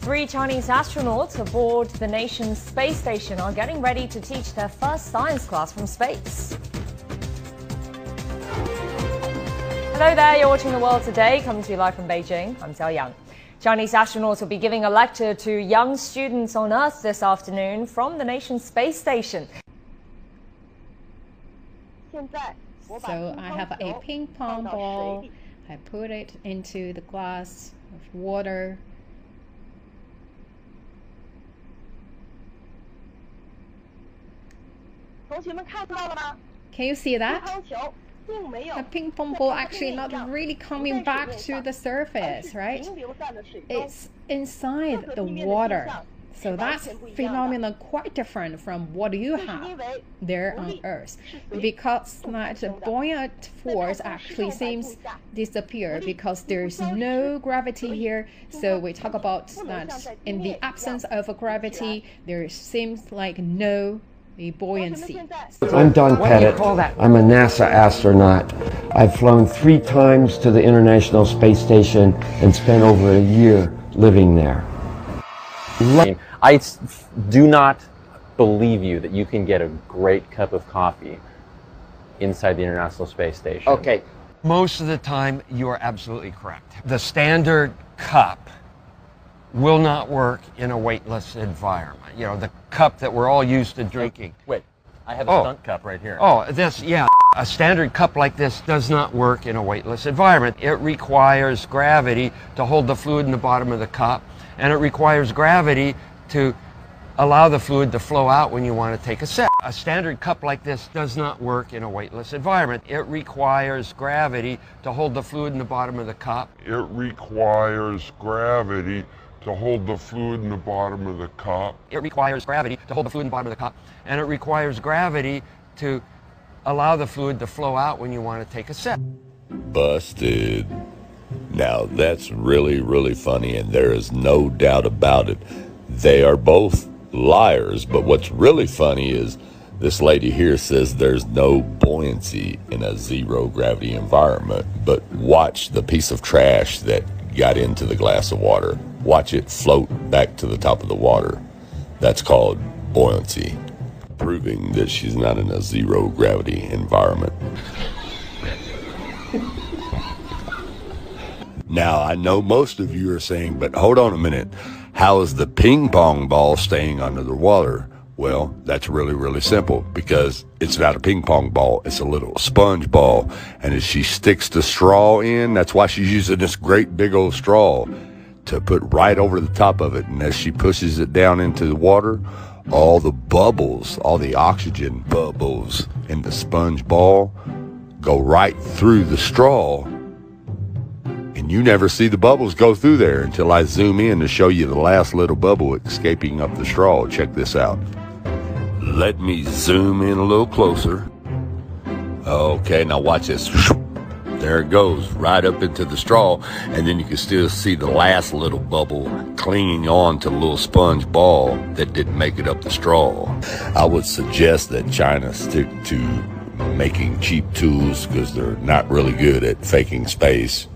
3 Chinese astronauts aboard the nation's space station are getting ready to teach their first science class from space. Hello there, you're watching The World Today, coming to you live from Beijing. I'm Xiao Yang. Chinese astronauts will be giving a lecture to young students on Earth this afternoon from the nation's space station. So I have a ping pong ball. I put it into the glass of water. Can you see that? The ping pong ball actually not really coming back to the surface, right? It's inside the water. So that's phenomenon quite different from what you have there on Earth, because that buoyant force actually seems disappear because there's no gravity here. So we talk about that in the absence of a gravity, there seems like no buoyancy. I'm Don Pettit. I'm a NASA astronaut. I've flown 3 times to the International Space Station and spent over a year living there. I do not believe you that you can get a great cup of coffee inside the International Space Station. Okay, most of the time you are absolutely correct. The standard cup will not work in a weightless environment. You know, the cup that we're all used to drinking. Wait, I have a stunt cup right here. Oh, a standard cup like this does not work in a weightless environment. It requires gravity to hold the fluid in the bottom of the cup, and it requires gravity to allow the fluid to flow out when you want to take a sip. A standard cup like this does not work in a weightless environment. It requires gravity to hold the fluid in the bottom of the cup. It requires gravity to hold the fluid in the bottom of the cup. It requires gravity to hold the fluid in the bottom of the cup, and it requires gravity to allow the fluid to flow out when you want to take a sip. Busted. Now that's really, really funny, and there is no doubt about it. They are both liars, but what's really funny is this lady here says there's no buoyancy in a zero gravity environment, but watch the piece of trash that got into the glass of water. Watch it float back to the top of the water. That's called buoyancy, proving that she's not in a zero gravity environment. Now, I know most of you are saying, but hold on a minute. How is the ping pong ball staying under the water? Well, that's really, really simple, because it's not a ping pong ball. It's a little sponge ball. And as she sticks the straw in, that's why she's using this great big old straw to put right over the top of it. And as she pushes it down into the water, all the bubbles, all the oxygen bubbles in the sponge ball go right through the straw. And you never see the bubbles go through there until I zoom in to show you the last little bubble escaping up the straw. Check this out. Let me zoom in a little closer. Okay, now watch this. There it goes, right up into the straw. And then you can still see the last little bubble clinging on to the little sponge ball that didn't make it up the straw. I would suggest that China stick to making cheap tools, because they're not really good at faking space.